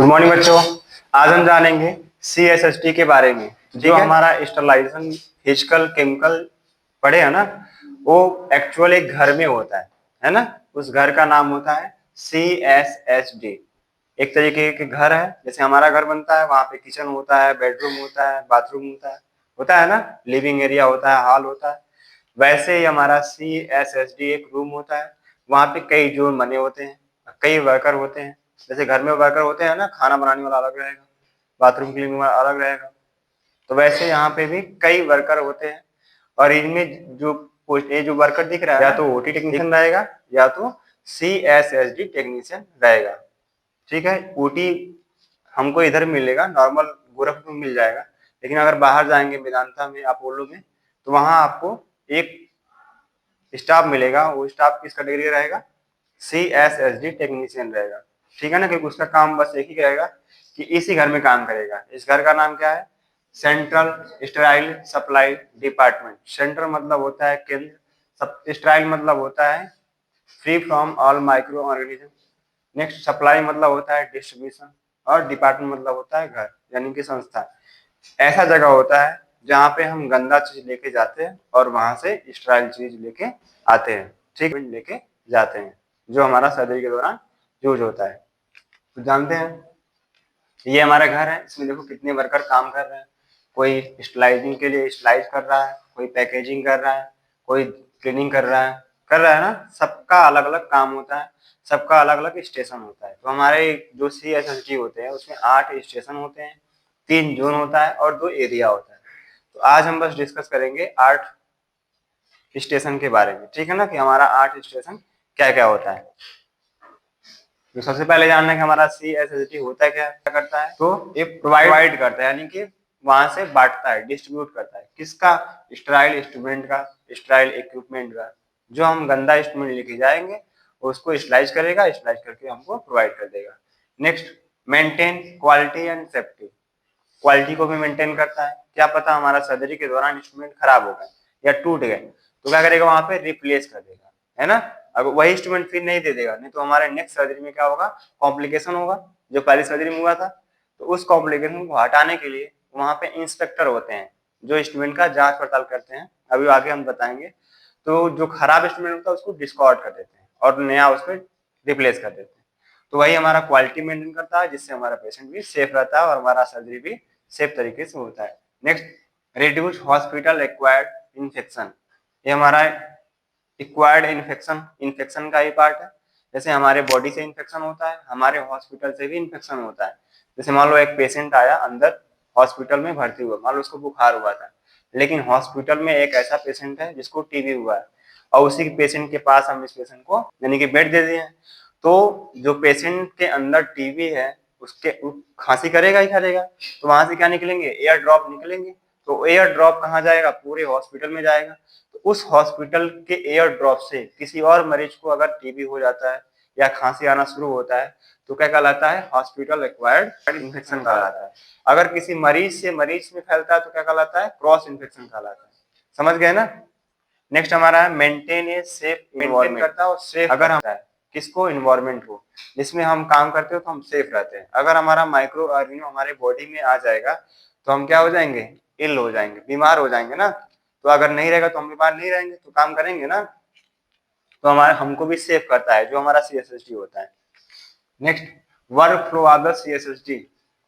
Morning बच्चों। आज हम जानेंगे CSHT के बारे में। जो हमारा स्टरलाइजेशन फिजिकल केमिकल पढ़े है ना, वो एक्चुअल एक घर में होता है ना। उस घर का नाम होता है CSHD। एक तरीके के घर है, जैसे हमारा घर बनता है, वहां पे किचन होता है, बेडरूम होता है, बाथरूम होता है ना, लिविंग एरिया होता है, हॉल होता है। वैसे ही हमारा CSHD एक रूम होता है। वहां पे कई जोन बने होते हैं, कई वर्कर होते हैं। जैसे घर में वर्कर होते हैं ना, खाना बनाने वाला अलग रहेगा, बाथरूम क्लीनिंग वाला अलग रहेगा। तो वैसे यहाँ पे भी कई वर्कर होते हैं। और इनमें जो वर्कर दिख रहा है, या तो OT टेक्नीशियन रहेगा या तो CSHD टेक्नीशियन रहेगा। ठीक है, OT हमको इधर मिलेगा, नॉर्मल गोरखपुर में मिल जाएगा। लेकिन अगर बाहर जाएंगे मेदांता में, अपोलो में, तो वहां आपको एक स्टाफ मिलेगा। वो स्टाफ किस कैटेगरी का रहेगा? CSHD टेक्नीशियन रहेगा। ठीक है ना, क्योंकि उसका काम बस एक ही रहेगा कि इसी घर में काम करेगा। इस घर का नाम क्या है? Central sterile supply department. Central मतलब होता है केंद्र, स्टेराइल मतलब होता है free from all micro organism. Next supply मतलब होता है डिस्ट्रीब्यूशन, और डिपार्टमेंट मतलब होता है घर, यानी कि संस्था। ऐसा जगह होता है जहाँ पे हम गंदा चीज लेके जाते हैं और वहां से स्टेराइल चीज लेके आते हैं, ठीक लेके जाते हैं, जो हमारा सर्जरी के दौरान यूज होता है। तो जानते हैं, ये हमारा घर है। इसमें देखो कितने वर्कर काम कर रहे हैं। कोई स्टलाइजिंग के लिए स्टलाइज कर रहा है, कोई पैकेजिंग कर रहा है, कोई क्लीनिंग कर रहा है ना। सबका अलग अलग काम होता है, सबका अलग अलग स्टेशन होता है। तो हमारे जो CSHT होते हैं उसमें 8 स्टेशन होते हैं, 3 जोन होता है और 2 एरिया होता है। तो आज हम बस डिस्कस करेंगे 8 स्टेशन के बारे में, ठीक है ना, कि हमारा 8 स्टेशन क्या क्या होता है। तो सबसे पहले जानना है कि हमारा CSHT होता क्या करता है। तो ये प्रोवाइड करता है, यानी कि वहां से बांटता है, डिस्ट्रीब्यूट करता है। किसका? स्टेराइल इंस्ट्रूमेंट का, स्टेराइल इक्विपमेंट का। जो हम गंदा इंस्ट्रूमेंट लेके जाएंगे उसको स्लाइज करेगा, स्लाइज करके हमको प्रोवाइड कर देगा। Next, maintain quality and safety. Quality को भी मेंटेन करता है। क्या पता हमारा सर्जरी के दौरान इंस्ट्रूमेंट खराब हो गए या टूट गए, तो क्या करेगा? वहां पे रिप्लेस कर देगा, है ना। अगर वही इंस्ट्रूमेंट फिर नहीं दे देगा, नहीं तो हमारे नेक्स्ट सर्जरी में क्या होगा? कॉम्प्लिकेशन होगा, जो पहली सर्जरी में हुआ था। तो उस कॉम्प्लिकेशन को हटाने के लिए वहां पे इंस्पेक्टर होते हैं, जो इंस्ट्रूमेंट का जांच पड़ताल करते हैं। अभी आगे हम बताएंगे। तो जो खराब इंस्ट्रूमेंट होता है उसको डिस्कार्ड कर देते हैं और नया उस पर रिप्लेस कर देते हैं। तो वही हमारा क्वालिटी मेंटेन करता है, जिससे हमारा पेशेंट भी सेफ रहता है और हमारा सर्जरी भी सेफ तरीके से होता है। Next, reduce hospital acquired infection. ये हमारा एक्वायर्ड इन्फेक्शन का ही पार्ट है। जैसे हमारे बॉडी से इन्फेक्शन होता है, हमारे हॉस्पिटल से भी इन्फेक्शन होता है। जैसे मान लो एक पेशेंट आया अंदर हॉस्पिटल में भर्ती हुआ, मान लो उसको बुखार हुआ था, लेकिन हॉस्पिटल में एक ऐसा पेशेंट है जिसको टीबी हुआ है, और उसी पेशेंट के पास हम इस पेशेंट को यानी कि बेड दे दिए हैं। तो जो पेशेंट के अंदर टीबी है उसके खांसी करेगा ही करेगा, तो वहां से क्या निकलेंगे? एयर ड्रॉप निकलेंगे। तो एयर ड्रॉप कहाँ जाएगा? पूरे हॉस्पिटल में जाएगा। तो उस हॉस्पिटल के एयर ड्रॉप से किसी और मरीज को अगर टीबी हो जाता है या खांसी आना शुरू होता है, तो क्या कहलाता है? हॉस्पिटल एक्वायर्ड इन्फेक्शन कहलाता है। अगर किसी मरीज से मरीज में फैलता है तो क्या कहलाता है? क्रॉस इन्फेक्शन कहलाता है। समझ गए ना। नेक्स्ट हमारा है मेंटेन ए सेफ इन्वायरमेंट करता है और सेफ अगर हम किसको? इन्वायरमेंट को, जिसमें हम काम करते हो तो हम सेफ रहते हैं। अगर हमारा माइक्रो ऑर्गेनिज्म हमारे बॉडी में आ जाएगा तो हम क्या हो जाएंगे? इल हो जाएंगे, बीमार हो जाएंगे ना। तो अगर नहीं रहेगा तो हम बीमार नहीं रहेंगे, तो काम करेंगे ना। तो हमारा हमको भी सेफ करता है, जो हमारा CSHT होता है। Next, work flow of the CSHT।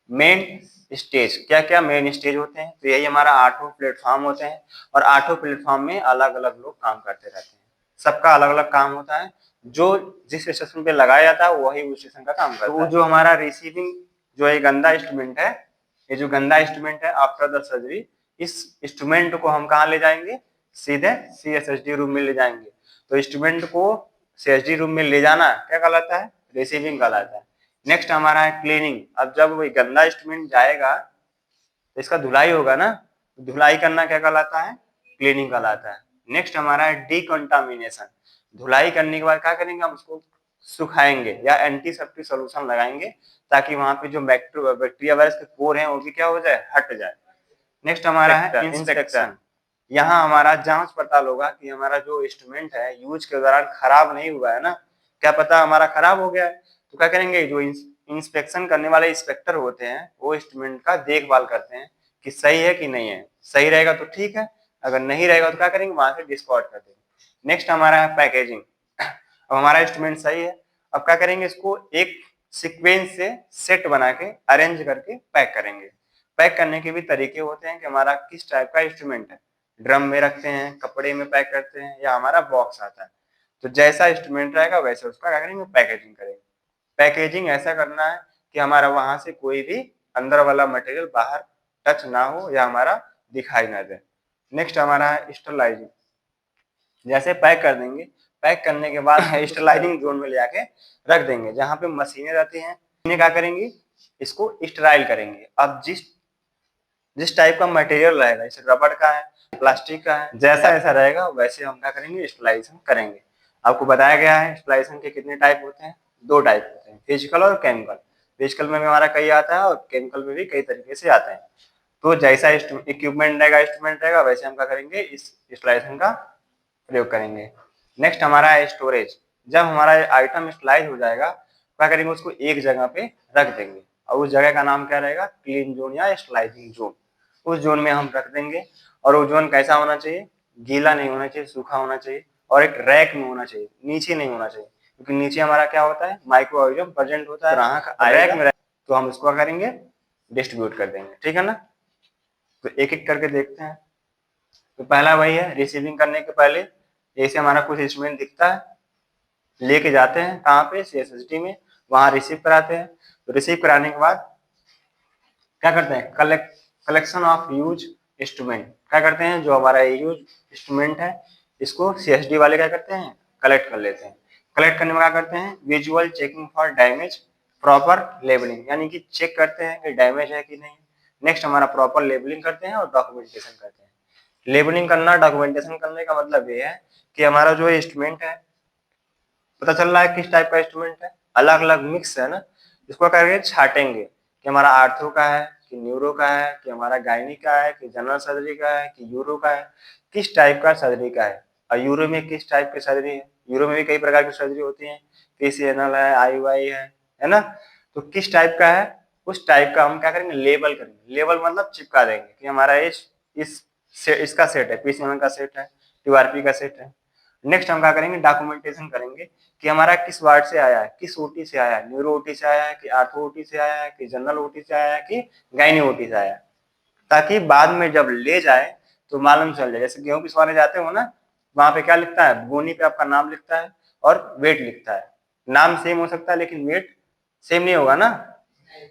Main stage, क्या क्या मेन स्टेज होते हैं? तो यही हमारा 8 प्लेटफॉर्म होते हैं, और 8 प्लेटफॉर्म में अलग अलग लोग काम करते रहते हैं। सबका अलग अलग काम होता है। जो जिस स्टेशन पे लगाया जाता है वही उस स्टेशन का काम करता है। तो जो हमारा रिसीविंग जो ये गंदा इंस्ट्रूमेंट है, ये जो गंदा इंस्ट्रूमेंट है आफ्टर द सर्जरी, इस इंस्ट्रूमेंट को हम कहाँ ले जाएंगे? सीधे CSHD रूम में ले जाएंगे। तो इंस्ट्रूमेंट को CSHD रूम में ले जाना क्या कहलाता है? रिसीविंग कहलाता है। नेक्स्ट हमारा है क्लीनिंग। अब जब वही गंदा इंस्ट्रूमेंट जाएगा तो इसका धुलाई होगा ना, धुलाई करना क्या कहलाता है? क्लीनिंग कहलाता है। नेक्स्ट हमारा है डिकंटामिनेशन। धुलाई करने के बाद क्या करेंगे? हम उसको सुखाएंगे या एंटीसेप्टिक सोल्यूशन लगाएंगे, ताकि वहां पे जो बैक्टीरिया वायरस के पोर हैं वो भी क्या हो जाए? हट जाए। नेक्स्ट हमारा है इंस्पेक्शन। यहाँ हमारा जांच पड़ताल होगा कि हमारा जो इंस्ट्रूमेंट है यूज के दौरान खराब नहीं हुआ है ना। क्या पता हमारा खराब हो गया है, तो क्या करेंगे? जो इंस्पेक्शन करने वाले इंस्पेक्टर होते हैं वो इंस्ट्रूमेंट का देखभाल करते हैं कि सही है कि नहीं है। सही रहेगा तो ठीक है, अगर नहीं रहेगा तो क्या करेंगे, वहां से डिस्कार्ड कर देंगे। नेक्स्ट हमारा है पैकेजिंग। अब हमारा इंस्ट्रूमेंट सही है, अब क्या करेंगे, इसको एक सीक्वेंस से सेट बना के अरेंज करके पैक करेंगे। पैक करने के भी तरीके होते हैं कि हमारा किस टाइप का इंस्ट्रूमेंट है, ड्रम में रखते हैं, कपड़े में पैक करते हैं, या हमारा बॉक्स आता है। तो जैसा इंस्ट्रूमेंट रहेगा वैसे उसका क्या करेंगे, पैकेजिंग करेंगे। पैकेजिंग ऐसा करना है कि हमारा वहां से कोई भी अंदर वाला मटेरियल बाहर टच ना हो या हमारा दिखाई ना दे। नेक्स्ट हमारा है स्टरलाइजिंग। जैसे पैक कर देंगे, पैक करने के बाद स्टरलाइजिंग जोन में ले आके रख देंगे जहाँ पे मशीनें रहती हैं। मशीनें क्या करेंगी, इसको स्टराइल करेंगे। अब जिस जिस टाइप का मटेरियल रहेगा, जैसे रबड़ का है, प्लास्टिक का है, जैसा ऐसा रहेगा वैसे हम क्या करेंगे, स्टरलाइजेशन करेंगे। आपको बताया गया है स्टरलाइजेशन के कितने टाइप होते हैं, 2 टाइप होते हैं, फिजिकल और केमिकल। फिजिकल में भी हमारा कई आता है और केमिकल में भी कई तरीके से आता है। तो जैसा इक्विपमेंट रहेगा, इंस्ट्रूमेंट रहेगा, वैसे हम क्या करेंगे, इस स्टरलाइजेशन का प्रयोग करेंगे। नेक्स्ट हमारा है स्टोरेज। जब हमारा आइटम स्टरलाइज हो जाएगा, क्या करेंगे, उसको एक जगह पे रख देंगे और उस जगह का नाम क्या रहेगा, क्लीन जोन या स्टरलाइजिंग जोन। उस जोन में हम रख देंगे। और वो जोन कैसा होना चाहिए, गीला नहीं होना चाहिए, सूखा होना चाहिए, और एक रैक में होना चाहिए, नीचे नहीं होना चाहिए, क्योंकि नीचे हमारा क्या होता है, माइक्रो ऑर्गेनिज्म प्रेजेंट होता है। रैक में तो हम इसको क्या करेंगे, डिस्ट्रीब्यूट कर देंगे, ठीक है ना। तो एक एक करके देखते हैं। तो पहला वही है, रिसीविंग करने के पहले जैसे हमारा कुछ इंस्ट्रूमेंट दिखता है, लेके जाते हैं कहाँ पे, सीएसएसडी में, वहां रिसीव कराते हैं। तो रिसीव कराने के बाद क्या करते हैं, कलेक्शन ऑफ यूज इंस्ट्रूमेंट। क्या करते हैं, जो हमारा यूज इंस्ट्रूमेंट है इसको सीएसडी वाले क्या करते हैं, कलेक्ट कर लेते हैं। कलेक्ट करने में क्या करते हैं, visual checking for damage, proper labelling, यानी कि चेक करते हैं कि डैमेज है कि नहीं। नेक्स्ट हमारा प्रॉपर लेबलिंग करते हैं और डॉक्यूमेंटेशन करते हैं। लेबलिंग करना, डॉक्यूमेंटेशन करने का मतलब ये है कि हमारा जो इंस्ट्रूमेंट है, पता चल रहा है किस टाइप का इंस्ट्रूमेंट है, अलग अलग मिक्स है ना। इसको करके छाटेंगे कि हमारा आर्थो का है कि न्यूरो का है कि हमारा गायनी का है कि जनरल सर्जरी का है कि यूरो का है, किस टाइप का सर्जरी का है। और यूरो में किस टाइप की सर्जरी है, यूरो में भी कई प्रकार की सर्जरी होती है, पीसीएनएल है, आईवाई है ना। तो किस टाइप का है, उस टाइप का हम क्या करेंगे, लेबल करेंगे। लेबल मतलब चिपका देंगे कि हमारा इसका सेट है, पीसीएनएल का सेट है, टीआरपी का सेट है। नेक्स्ट हम क्या करेंगे, डॉक्यूमेंटेशन करेंगे कि हमारा किस वार्ड से आया है, किस ओटी से आया है, न्यूरो ओटी से आया है कि आर्थो ओटी से आया है कि जनरल ओटी से आया है कि गायनी ओटी से आया है, ताकि बाद में जब ले जाए तो मालूम चल जाए। जैसे गेहूं पिसवाने जाते हो ना, वहां पे क्या लिखता है, गोनी पे आपका नाम लिखता है और वेट लिखता है। नाम सेम हो सकता है लेकिन वेट सेम नहीं होगा ना।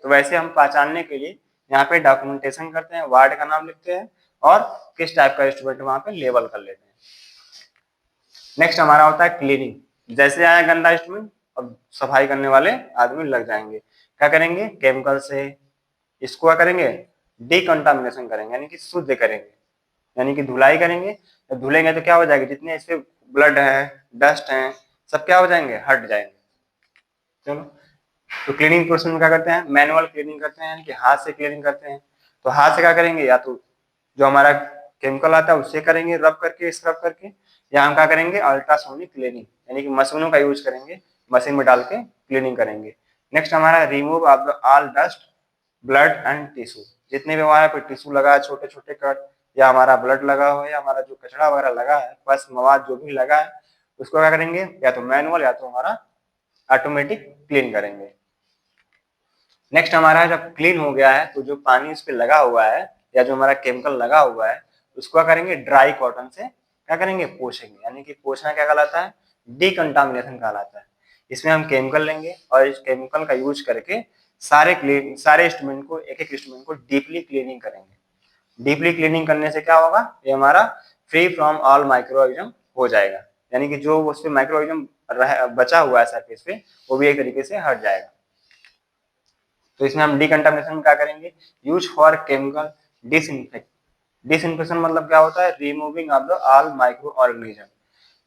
तो वैसे हम पहचानने के लिए यहाँ पे डॉक्यूमेंटेशन करते हैं, वार्ड का नाम लिखते हैं और किस टाइप का इंस्ट्रूमेंट वहां पे लेबल कर लेते हैं। नेक्स्ट हमारा होता है क्लीनिंग। जैसे आया गंदा इंस्ट्रूमेंट, अब सफाई करने वाले आदमी लग जाएंगे। क्या करेंगे, केमिकल से इसको क्या करेंगे, डिकंटामिनेशन करेंगे, यानी कि शुद्ध करेंगे, यानी कि धुलाई करेंगे। जब धुलेंगे तो क्या हो जाएगा, जितने इस पे ब्लड है, डस्ट है, सब क्या हो जाएंगे, हट जाएंगे। चलो, तो क्लीनिंग प्रोसेस में क्या करते हैं, मैनुअल क्लीनिंग करते हैं, कि हाथ से क्लीनिंग करते हैं। तो हाथ से क्या करेंगे, या तो जो हमारा केमिकल आता है उससे करेंगे, रब करके, स्क्रब करके, या हम क्या करेंगे, अल्ट्रासोनिक क्लीनिंग, यानी कि मशीनों का यूज करेंगे, मशीन में डाल के क्लीनिंग करेंगे। नेक्स्ट हमारा remove of the all dust, blood and tissue. जितने भी हमारा पे टिश्यू लगा है, छोटे छोटे कट, या हमारा ब्लड लगा हो, या हमारा जो कचरा वगैरह लगा है, बस मवाद जो भी लगा है, उसको क्या करेंगे, या तो मैनुअल या तो हमारा ऑटोमेटिक क्लीन करेंगे। नेक्स्ट हमारा जब क्लीन हो गया है तो जो पानी उस पर लगा हुआ है या जो हमारा केमिकल लगा हुआ है, उसको क्या करेंगे, ड्राई कॉटन से क्या करेंगे, पोछेंगे। यानी कि पोछना क्या कहलाता है, डिकंटामिनेशन कहलाता है। इसमें हम केमिकल लेंगे और इस केमिकल का यूज करके सारे इंस्ट्रूमेंट को, एक एक इंस्ट्रूमेंट को डीपली क्लीनिंग करेंगे। डीपली क्लीनिंग करने से क्या होगा, ये हमारा फ्री फ्रॉम ऑल माइक्रोऑर्गेनिज्म हो जाएगा। यानी कि जो उस पर माइक्रोऑर्गेनिज्म बचा हुआ है सरफेस पे, वो भी एक तरीके से हट जाएगा। तो इसमें हम डिकंटामिनेशन में क्या करेंगे, use for chemical disinfect. Disinfection मतलब क्या होता है, removing of the all micro organism.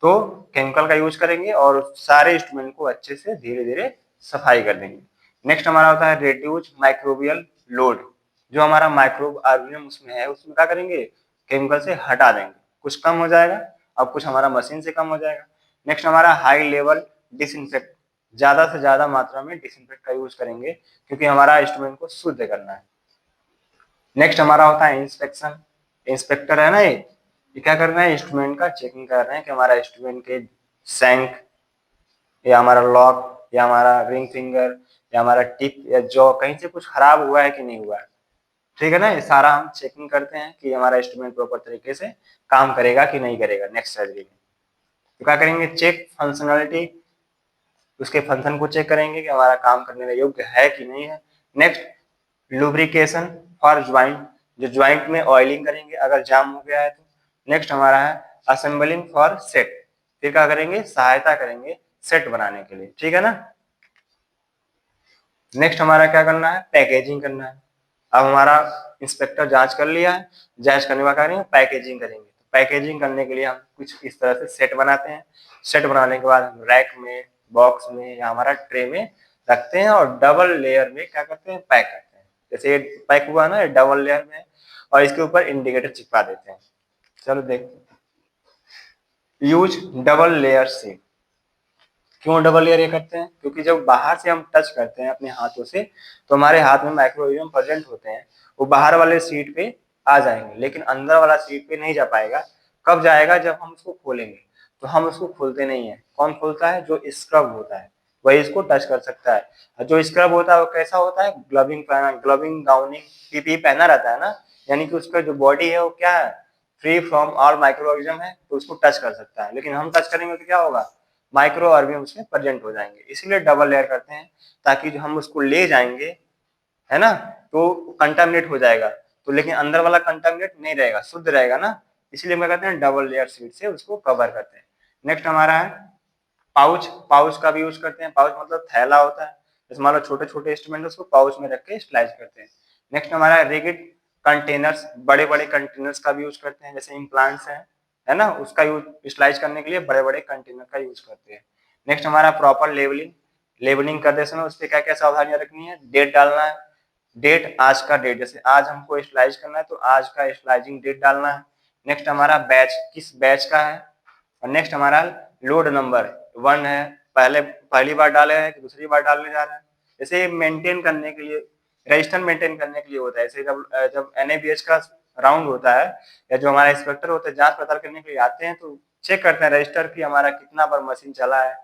तो केमिकल का यूज करेंगे और सारे इंस्ट्रूमेंट को अच्छे से धीरे धीरे सफाई कर देंगे। नेक्स्ट हमारा होता है रेड्यूस माइक्रोबियल लोड। जो हमारा माइक्रो ऑर्गेनिज्म उसमें है, उसमें क्या करेंगे, केमिकल से हटा देंगे, कुछ कम हो जाएगा और कुछ हमारा मशीन से कम हो जाएगा। नेक्स्ट हमारा हाई लेवल डिसइंफेक्ट। ज्यादा से ज्यादा मात्रा में डिसइंफेक्ट का यूज करेंगे, क्योंकि हमारा इंस्ट्रूमेंट को शुद्ध करना है। नेक्स्ट हमारा होता है इंस्पेक्शन। इंस्पेक्टर है ना, ये क्या कर रहे हैं, इंस्ट्रूमेंट का चेकिंग कर रहे हैं कि हमारा इंस्ट्रूमेंट के शैंक या हमारा लॉक या हमारा रिंग फिंगर या हमारा टिप या जॉ कहीं से कुछ खराब हुआ है कि नहीं हुआ है। ठीक है ना, ये सारा हम चेकिंग करते हैं कि हमारा इंस्ट्रूमेंट प्रॉपर तरीके से काम करेगा कि नहीं करेगा नेक्स्ट सर्जरी में। तो क्या करेंगे, चेक फंक्शनलिटी, उसके फंक्शन को चेक करेंगे कि हमारा काम करने के योग्य है कि नहीं है। नेक्स्ट लुब्रिकेशन फॉर ज्वाइंट, जो ज्वाइंट में ऑयलिंग करेंगे अगर जाम हो गया है तो। नेक्स्ट हमारा है असेंबलिंग फॉर सेट, फिर क्या करेंगे, सहायता करेंगे सेट बनाने के लिए। ठीक है ना। नेक्स्ट हमारा क्या करना है, पैकेजिंग करना है। अब हमारा इंस्पेक्टर जांच कर लिया है, जांच करने के बाद क्या करेंगे, पैकेजिंग करेंगे। पैकेजिंग करने के लिए हम कुछ इस तरह से सेट बनाते हैं। सेट बनाने के बाद हम रैक में, बॉक्स में या हमारा ट्रे में रखते हैं और डबल लेयर में क्या करते हैं, पैक करते हैं। जैसे ये पैक हुआ ना, ये डबल लेयर में, और इसके ऊपर इंडिकेटर चिपका देते हैं। चलो देखते हैं। Use double layer seat. क्यों डबल लेयर ये करते हैं, क्योंकि जब बाहर से हम टच करते हैं अपने हाथों से तो हमारे हाथ में माइक्रोऑर्गेनिज्म प्रेजेंट होते हैं, वो बाहर वाले सीट पे आ जाएंगे, लेकिन अंदर वाला सीट पे नहीं जा पाएगा। कब जाएगा, जब हम उसको खोलेंगे। तो हम उसको खोलते नहीं है। कौन खोलता है, जो स्क्रब होता है वही इसको टच कर सकता है। और जो स्क्रब होता है वो कैसा होता है, ग्लविंग पहना, ग्लविंग गाउनिंग पीपी पहना रहता है ना, यानी कि उसका जो बॉडी है वो क्या है, फ्री फ्रॉम ऑल माइक्रोऑर्गेनिज्म है, तो उसको टच कर सकता है। लेकिन हम टच करेंगे तो क्या होगा, माइक्रो ऑर्गेनिज्म उसमें प्रेजेंट हो जाएंगे। इसीलिए डबल लेयर करते हैं, ताकि जो हम उसको ले जाएंगे, है ना, तो कंटामिनेट हो जाएगा तो, लेकिन अंदर वाला कंटामिनेट नहीं रहेगा, शुद्ध रहेगा ना। इसलिए हम क्या कहते हैं, डबल लेयर शीट से उसको कवर करते हैं। नेक्स्ट हमारा है पाउच। पाउच का भी यूज करते हैं। पाउच मतलब थैला होता है, जैसे मान लो छोटे छोटे इंस्ट्रूमेंट उसको पाउच में रख के स्लाइस करते हैं। नेक्स्ट हमारा है रिगिड कंटेनर्स। बड़े बड़े कंटेनर्स का भी यूज करते हैं, जैसे इम्प्लांट्स है ना, उसका यूज स्लाइस करने के लिए बड़े बड़े कंटेनर का यूज करते हैं। नेक्स्ट हमारा प्रॉपर लेवलिंग। लेबलिंग करते समय उस पर क्या क्या सावधानियां रखनी है, डेट डालना है। डेट आज का डेट, जैसे आज हमको स्लाइस करना है तो आज का स्लाइसिंग डेट डालना है। नेक्स्ट हमारा बैच, किस बैच का है। और नेक्स्ट हमारा लोड नंबर 1 है, पहली बार डाले हैं कि दूसरी बार डालने जा रहे हैं। जैसे मेंटेन करने के लिए, रजिस्टर मेंटेन करने के लिए होता है। जैसे जब जब एनएबीएच का राउंड होता है या जो हमारा इंस्पेक्टर होते हैं जांच पड़ताल करने के लिए आते हैं, तो चेक करते हैं रजिस्टर की हमारा कितना बार मशीन चला है,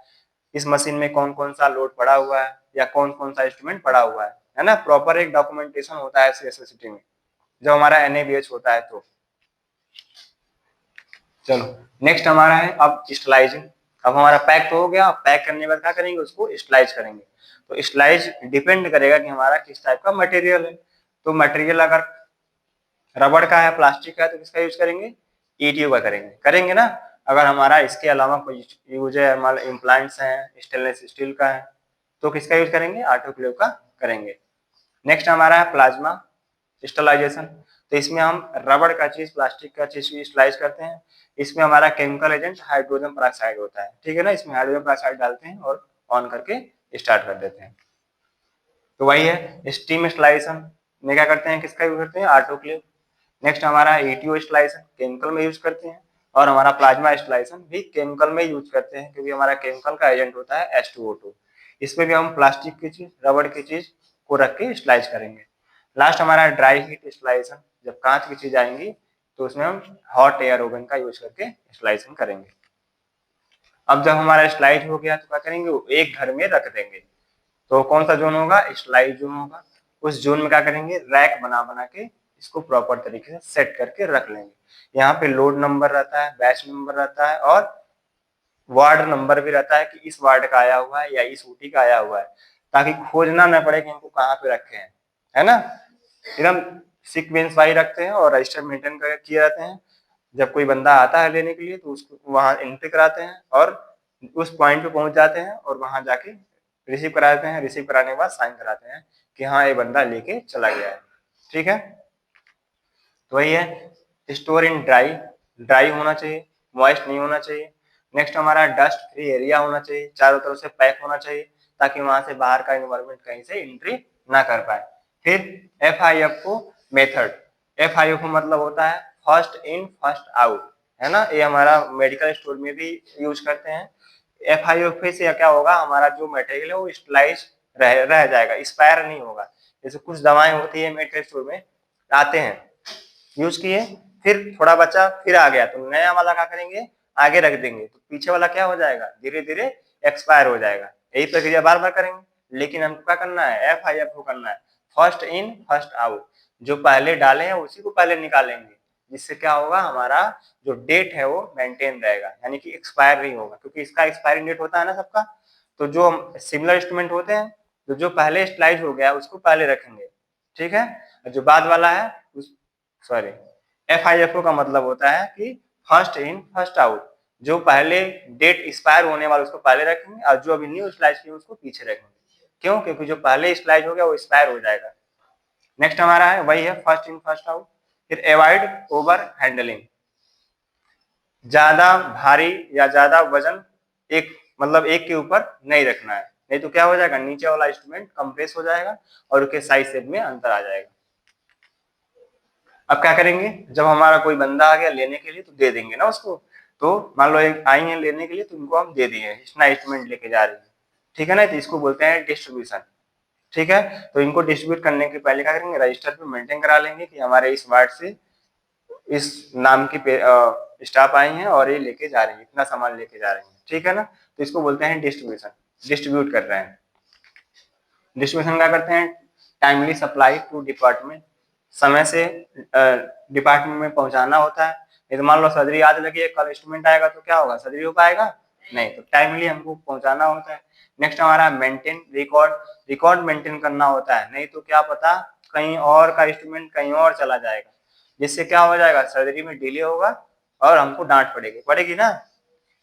इस मशीन में कौन कौन सा लोड पड़ा हुआ है या कौन कौन सा इंस्ट्रूमेंट पड़ा हुआ है ना। प्रॉपर एक डॉक्यूमेंटेशन होता है सीएसएसटी में जब हमारा एनएबीएच होता है तो। चलो नेक्स्ट हमारा है अब स्टलाइजिंग। अब हमारा पैक तो हो गया, पैक करने के बाद क्या करेंगे, उसको स्टलाइज करेंगे। तो स्टलाइज डिपेंड करेगा कि हमारा किस टाइप का मटेरियल है। तो मटेरियल अगर रबड़ का है, प्लास्टिक का है, तो किसका यूज करेंगे, ईटीयू का करेंगे, करेंगे ना। अगर हमारा इसके अलावा कोई यूज है, हमारे इम्प्लांट्स हैं स्टेनलेस स्टील का है, तो किसका यूज करेंगे, ऑटोक्लेव का करेंगे। नेक्स्ट हमारा है प्लाज्मा स्टरलाइजेशन। तो इसमें हम रबड़ का चीज, प्लास्टिक का चीज स्टरलाइज करते हैं। इसमें हमारा केमिकल एजेंट हाइड्रोजन पेरोक्साइड होता है। ठीक है ना, इसमें हाइड्रोजन पेरोक्साइड डालते हैं और ऑन करके स्टार्ट कर देते हैं। तो वही है स्टीम स्टरलाइजेशन में क्या करते हैं, किसका यूज करते हैं, ऑटोक्लेव। नेक्स्ट हमारा ईटीओ स्टरलाइजेशन केमिकल में यूज करते हैं, और हमारा प्लाज्मा स्टरलाइजेशन भी केमिकल में यूज करते हैं, क्योंकि हमारा केमिकल का एजेंट होता है H2O2। इसमें भी हम प्लास्टिक की चीज, रबड़ की चीज को रख के स्टरलाइज करेंगे। लास्ट हमारा ड्राई हीट स्टरलाइजेशन। जब कांच की चीज आएंगी तो उसमें हम हॉट एयर ओवन का यूज करके स्टरलाइजेशन करेंगे। अब जब हमारा स्टरलाइज हो गया तो क्या करेंगे, वो एक घर में रख देंगे। तो कौन सा जोन होगा, स्टरलाइज जोन होगा। उस जोन में क्या करेंगे, रैक बना बना के इसको प्रॉपर तरीके से सेट करके रख लेंगे। यहाँ पे लोड नंबर रहता है, बैच नंबर रहता है, और वार्ड नंबर भी रहता है कि इस वार्ड का आया हुआ है या इस ऊटी का आया हुआ है, ताकि खोजना न पड़े कि इनको कहाँ पे रखे हैं, है ना। एकदम सीक्वेंस वाइज रखते हैं और रजिस्टर मेंटेन किए रहते हैं। जब कोई बंदा आता है लेने के लिए तो उसको वहां एंट्री कराते हैं और उस पॉइंट पे पहुंच जाते हैं और वहां जाके रिसीव कराते हैं। रिसीव कराने के बाद साइन कराते हैं कि हाँ ये बंदा लेके चला गया है। ठीक है, तो वही है स्टोर इन ड्राई। ड्राई होना चाहिए, मॉइस्ट नहीं होना चाहिए। नेक्स्ट हमारा डस्ट फ्री एरिया होना चाहिए, चारों तरफ से पैक होना चाहिए, ताकि वहां से बाहर का इन्वायरमेंट कहीं से एंट्री ना कर पाए। फिर FIFO मेथड। FIFO मतलब होता है फर्स्ट इन फर्स्ट आउट, है ना। ये हमारा मेडिकल स्टोर में भी यूज करते हैं। FIFA से क्या होगा, हमारा जो मटेरियल है वो स्टलाइज रह जाएगा, एक्सपायर नहीं होगा। जैसे कुछ दवाएं होती है मेडिकल स्टोर में आते हैं, यूज किए, फिर थोड़ा बचा, फिर आ गया, तो नया वाला क्या करेंगे, आगे रख देंगे, तो पीछे वाला क्या हो जाएगा, धीरे धीरे एक्सपायर हो जाएगा। यही प्रक्रिया बार बार करेंगे। लेकिन हमको क्या करना है, FIFO करना है, फर्स्ट इन फर्स्ट आउट। जो पहले डाले हैं उसी को पहले निकालेंगे, जिससे क्या होगा, हमारा जो डेट है वो मेंटेन रहेगा, यानी कि एक्सपायर नहीं होगा, क्योंकि इसका एक्सपायरी डेट होता है ना सबका। तो जो सिमिलर इंस्ट्रूमेंट होते हैं, तो जो पहले स्लाइड हो गया उसको पहले रखेंगे, ठीक है। जो बाद वाला है उस सॉरी, FIFO का मतलब होता है कि फर्स्ट इन फर्स्ट आउट। जो पहले डेट एक्सपायर होने वाला उसको पहले रखेंगे, और जो अभी न्यू स्लाइड की उसको पीछे रखेंगे। क्यों? क्योंकि जो पहले स्लाइड हो गया वो एक्सपायर हो जाएगा। नेक्स्ट हमारा है वही है फर्स्ट इन फर्स्ट आउट। फिर अवॉइड ओवर हैंडलिंग, ज्यादा भारी या ज्यादा वजन एक मतलब एक के ऊपर नहीं रखना है, नहीं तो क्या हो जाएगा, नीचे वाला इंस्ट्रूमेंट कंप्रेस हो जाएगा और उसके साइज शेप में अंतर आ जाएगा। अब क्या करेंगे, जब हमारा कोई बंदा आ गया लेने के लिए तो दे देंगे ना उसको। तो मान लो एक आई है लेने के लिए, तो उनको हम दे दिए, इतना इंस्ट्रूमेंट लेके जा रही है, ठीक है ना। तो इसको बोलते हैं डिस्ट्रीब्यूशन, ठीक है। तो इनको डिस्ट्रीब्यूट करने के पहले क्या करेंगे, रजिस्टर पे मेंटेन करा लेंगे कि हमारे इस वार्ड से इस नाम की स्टाफ आई है और ये लेके जा रही है, इतना सामान लेके जा रही है, ठीक है ना। तो इसको बोलते हैं डिस्ट्रीब्यूशन, डिस्ट्रीब्यूट कर रहे हैं। डिस्ट्रीब्यूशन क्या करते हैं, टाइमली सप्लाई टू डिपार्टमेंट, समय से डिपार्टमेंट में पहुंचाना होता है। नहीं तो मान लो सर्जरी आज लगी है, कल इंस्ट्रूमेंट आएगा तो क्या होगा, सर्जरी हो पाएगा नहीं, तो टाइमली हमको पहुंचाना होता है। नेक्स्ट हमारा मेंटेन रिकॉर्ड, रिकॉर्ड मेंटेन करना होता है, नहीं तो क्या पता कहीं और का इंस्ट्रूमेंट कहीं और चला जाएगा, जिससे क्या हो जाएगा, सर्जरी में डिले होगा और हमको डांट पड़ेगी ना।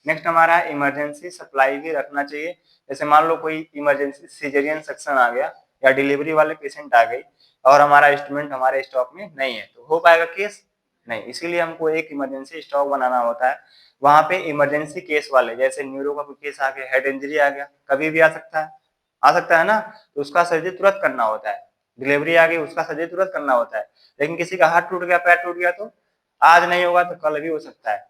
नेक्स्ट हमारा इमरजेंसी सप्लाई भी रखना चाहिए। जैसे मान लो कोई इमरजेंसी सीजरियन सेक्शन आ गया या डिलीवरी वाले पेशेंट आ गई और हमारा इंस्ट्रूमेंट हमारे स्टॉक में नहीं है, तो हो पाएगा केस नहीं, इसीलिए हमको एक इमरजेंसी स्टॉक बनाना होता है। वहां पे इमरजेंसी केस वाले, जैसे न्यूरो का कोई केस आ गया, हेड इंजरी आ गया, कभी भी आ सकता है ना, तो उसका सर्जरी तुरंत करना होता है। डिलीवरी आ गई, उसका सर्जरी तुरंत करना होता है। लेकिन किसी का हाथ टूट गया, पैर टूट गया, तो आज नहीं होगा तो कल भी हो सकता है,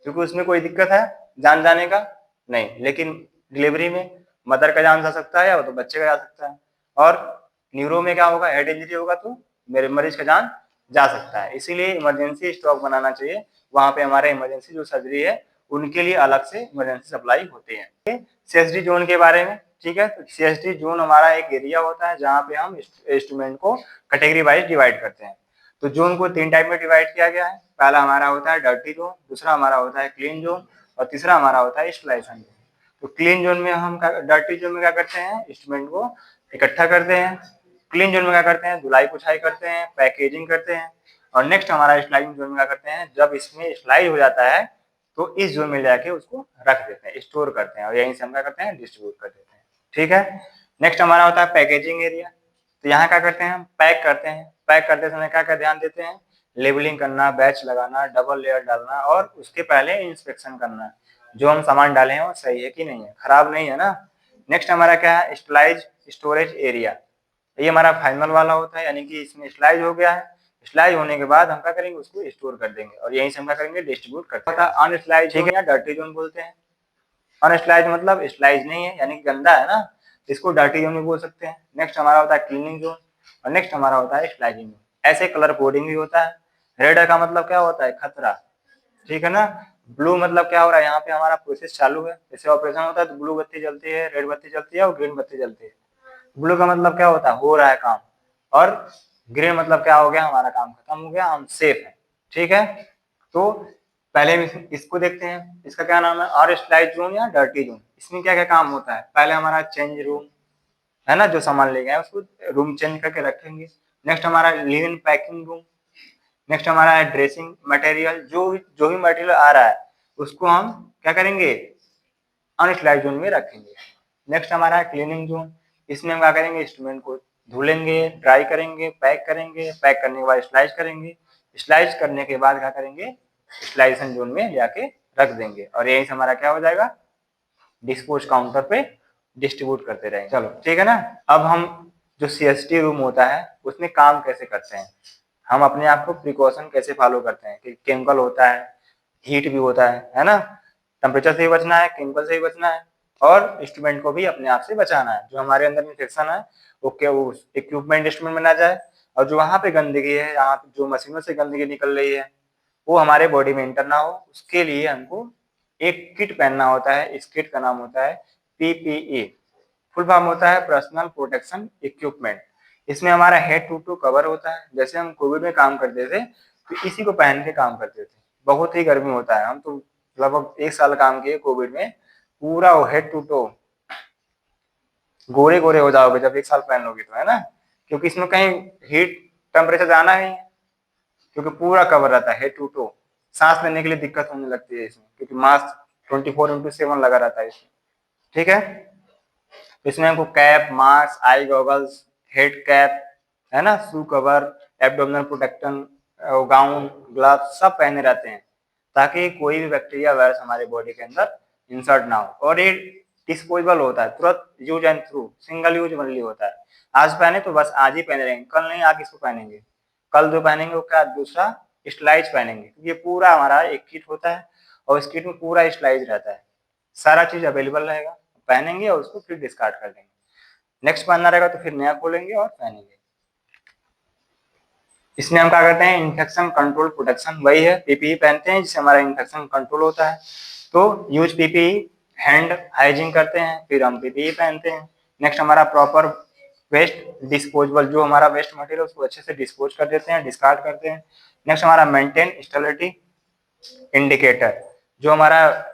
क्योंकि उसमें कोई दिक्कत है जान जाने का नहीं। लेकिन डिलीवरी में मदर का जान जा सकता है या तो बच्चे का जा सकता है, और न्यूरो में क्या होगा, हेड इंजरी होगा तो मेरे मरीज का जान जा सकता है। इसीलिए इमरजेंसी स्टॉक बनाना चाहिए, वहां पे हमारे इमरजेंसी जो सर्जरी है उनके लिए अलग से इमरजेंसी सप्लाई होते हैं। CSD जोन के बारे में, ठीक है, तो CSD जोन हमारा एक एरिया होता है जहाँ पे हम इंस्ट्रूमेंट को कैटेगरी वाइज डिवाइड करते हैं। तो जोन को 3 टाइप में डिवाइड किया गया है। पहला हमारा होता है डर्टी जोन, दूसरा हमारा होता है क्लीन जोन, और तीसरा हमारा होता है स्टलाइजेशन जोन। तो क्लीन जोन में हम डर्टी जोन में क्या करते हैं, इंस्ट्रूमेंट को इकट्ठा करते हैं। क्लीन जोन में क्या करते हैं, धुलाई पुछाई करते हैं, पैकेजिंग करते हैं। और नेक्स्ट हमारा स्लाइडिंग जोन में क्या करते हैं, जब इसमें स्लाइड हो जाता है तो इस जोन में जाके उसको रख देते हैं, स्टोर करते हैं, और यहीं से हम क्या करते हैं, डिस्ट्रीब्यूट कर देते हैं, ठीक है। नेक्स्ट हमारा होता है पैकेजिंग एरिया। तो यहाँ क्या करते हैं, हम पैक करते हैं। पैक करते समय क्या क्या ध्यान देते हैं, लेबलिंग करना, बैच लगाना, डबल लेयर डालना, और उसके पहले इंस्पेक्शन करना, जो हम सामान डाले हैं वो सही है कि नहीं है, खराब नहीं है ना। नेक्स्ट हमारा क्या है, स्टलाइज स्टोरेज एरिया। ये हमारा फाइनल वाला होता है, यानी कि इसमें स्लाइज हो गया है, स्लाइज होने के बाद हम क्या करेंगे, उसको स्टोर कर देंगे, और यहीं से हम क्या करेंगे, डिस्ट्रीब्यूट करते हैं। अनस्लाइज, ठीक है, या डर्टी जोन बोलते हैं। अनस्लाइज मतलब स्लाइज नहीं है, यानी गंदा है ना, इसको डर्टी जोन भी बोल सकते हैं। नेक्स्ट हमारा होता है क्लीनिंग जोन, और नेक्स्ट हमारा होता है स्लाइजिंग जोन। ऐसे कलर कोडिंग भी होता है। रेड का मतलब क्या होता है, खतरा, ठीक है ना। ब्लू मतलब क्या हो रहा है, यहाँ पे हमारा प्रोसेस चालू है, जैसे ऑपरेशन होता है तो ब्लू बत्ती जलती है, रेड बत्ती जलती है और ग्रीन बत्ती जलती है। ब्लू का मतलब क्या होता है, हो रहा है काम, और ग्रीन मतलब क्या हो गया, हमारा काम खत्म हो गया, हम सेफ है, ठीक है। तो पहले इसको देखते हैं, इसका क्या नाम है, और स्लाइड जोन या डर्टी जोन। इसमें क्या क्या काम होता है, पहले हमारा चेंज रूम है ना, जो सामान ले गए उसको रूम चेंज करके रखेंगे। नेक्स्ट हमारा लिविंग पैकिंग रूम। नेक्स्ट हमारा है ड्रेसिंग मटेरियल, जो भी मटेरियल आ रहा है उसको हम क्या करेंगे, अनस्लाइड जोन में रखेंगे। नेक्स्ट हमारा है क्लीनिंग जोन। इसमें हम क्या करेंगे, इंस्ट्रूमेंट को धुलेंगे, ड्राई करेंगे, पैक करेंगे, पैक करने के बाद स्लाइज करेंगे, स्लाइज करने के बाद क्या करेंगे, स्लाइजेशन जोन में जाके रख देंगे, और यहीं से हमारा क्या हो जाएगा, डिस्पोज काउंटर पे डिस्ट्रीब्यूट करते रहेंगे। चलो ठीक है ना। अब हम जो CST रूम होता है उसमें काम कैसे करते हैं, हम अपने आप को प्रिकॉशन कैसे फॉलो करते हैं, कि केमिकल होता है, हीट भी होता है ना, टेम्परेचर से ही बचना है, केमिकल से ही बचना है, और इंस्ट्रूमेंट को भी अपने आप से बचाना है। जो हमारे अंदर इन्फेक्शन है वो क्या वो इक्विपमेंट इंस्ट्रूमेंट में ना जाए, और जो वहाँ पे गंदगी है, यहाँ पे जो मशीनों से गंदगी निकल रही है वो हमारे बॉडी में इंटर ना हो, उसके लिए हमको एक किट पहनना होता है। इस किट का नाम होता है पीपीई, फुल फॉर्म होता है पर्सनल प्रोटेक्शन इक्विपमेंट। इसमें हमारा हेड टू टू कवर होता है। जैसे हम कोविड में काम करते थे तो इसी को पहन के काम करते थे। बहुत ही गर्मी होता है, हम तो लगभग 1 साल काम किए कोविड में, पूरा हेड टू टो गोरे गोरे हो जाओगे जब 1 साल पहन लोगे तो, है ना, क्योंकि इसमें कहीं हीट टेम्परेचर जाना नहीं है, क्योंकि पूरा कवर रहता है हेड टू टो। सांस लेने के लिए दिक्कत होने लगती है इसमें, क्योंकि मास्क 24/7 लगा रहता है इसमें, ठीक है। तो इसमें हमको कैप, मास्क, आई गॉगल्स, हेड कैप, है ना, shoe cover, abdominal protection, gown, gloves सब पहने रहते हैं, ताकि कोई भी बैक्टीरिया वायरस हमारे बॉडी के अंदर इंसर्ट ना हो। और ये डिस्पोजेबल होता है, तुरंत use and through, single use only होता है। आज पहने तो बस आज ही पहने रहेंगे, कल नहीं आगे इसको पहनेंगे। कल जो पहनेंगे वो क्या, दूसरा स्टलाइज पहनेंगे। ये पूरा हमारा एक किट होता है और इस किट में पूरा स्टलाइज रहता है, सारा चीज अवेलेबल रहेगा। पहनेंगे और उसको फिर डिस्कार्ड कर देंगे। नेक्स्ट पहनना रहेगा तो फिर नया खोलेंगे और पहनेंगे। इसमें हम क्या करते हैं, इन्फेक्शन कंट्रोल प्रोटेक्शन, वही है पीपीई पहनते हैं जिससे हमारा इन्फेक्शन कंट्रोल होता है। तो यूज पीपीई, हैंड हाइजीन करते हैं, फिर हम पीपीई पहनते हैं। नेक्स्ट हमारा प्रॉपर वेस्ट डिस्पोजेबल, जो हमारा वेस्ट मटेरियल उसको अच्छे से डिस्पोज कर देते हैं, डिस्कार्ड करते हैं। नेक्स्ट हमारा मेंटेन स्टेरिलिटी इंडिकेटर, जो हमारा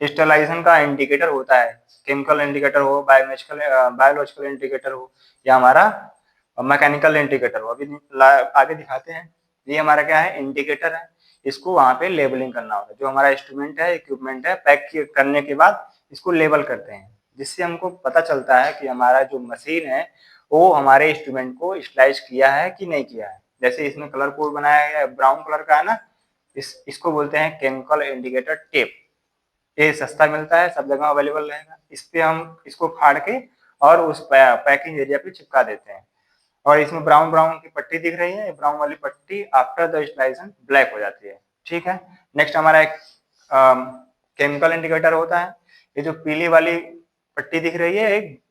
स्टेलाइजेशन का इंडिकेटर होता है, केमिकल इंडिकेटर हो, बायोलॉजिकल इंडिकेटर हो, या हमारा मैकेनिकल इंडिकेटर हो। अभी आगे दिखाते हैं। ये हमारा क्या है, इंडिकेटर है। इसको वहां पे लेबलिंग करना होता है। जो हमारा इंस्ट्रूमेंट है, इक्विपमेंट है, पैक करने के बाद इसको लेबल करते हैं, जिससे हमको पता चलता है कि हमारा जो मशीन है वो हमारे इंस्ट्रूमेंट को स्लाइस किया है कि नहीं किया है। जैसे इसमें कलर कोड बनाया गया है, ब्राउन कलर का है ना, इसको बोलते हैं केमिकल इंडिकेटर टेप। ये सस्ता मिलता है, सब जगह अवेलेबल रहेगा। इस पे हम इसको फाड़ के और उस पैकिंग एरिया पे चिपका देते हैं। और इसमें ब्राउन ब्राउन की पट्टी दिख रही है, ब्राउन वाली पट्टी आफ्टर द स्टलाइजेशन ब्लैक हो जाती है, ठीक है। नेक्स्ट हमारा एक केमिकल इंडिकेटर होता है। ये जो पीली वाली पट्टी दिख रही है, एक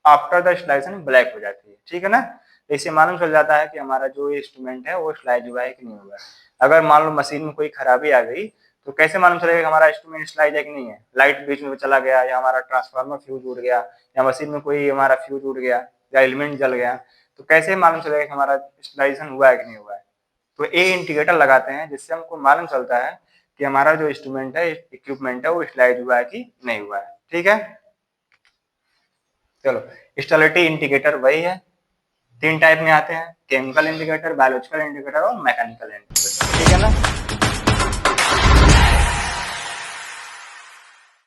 आफ्टर द स्टलाइजेशन ब्लैक हो जाती है, ठीक है ना। तो इससे मालूम चल जाता है कि हमारा जो इंस्ट्रूमेंट है वो स्लाइज हुआ है कि नहीं हुआ है। अगर मान लो मशीन में कोई खराबी आ गई तो कैसे मालूम चलेगा कि हमारा इंस्ट्रूमेंट स्लाइज है कि नहीं है। लाइट बीच में चला गया, या हमारा ट्रांसफार्मर फ्यूज उड़ गया, या मशीन में कोई हमारा फ्यूज उड़ गया, या एलिमेंट जल गया, तो कैसे मालूम चलेगा कि हमारा स्टलाइजेशन हुआ है कि नहीं हुआ है। तो ये इंडिकेटर लगाते हैं जिससे हमको मालूम चलता है कि हमारा जो इंस्ट्रूमेंट है, इक्विपमेंट है, वो स्लाइज हुआ है कि नहीं हुआ है, ठीक है। चलो, स्टेरिलिटी इंडिकेटर वही है, 3 टाइप में आते हैं, केमिकल इंडिकेटर, बायोलॉजिकल इंडिकेटर और मैकेनिकल इंडिकेटर।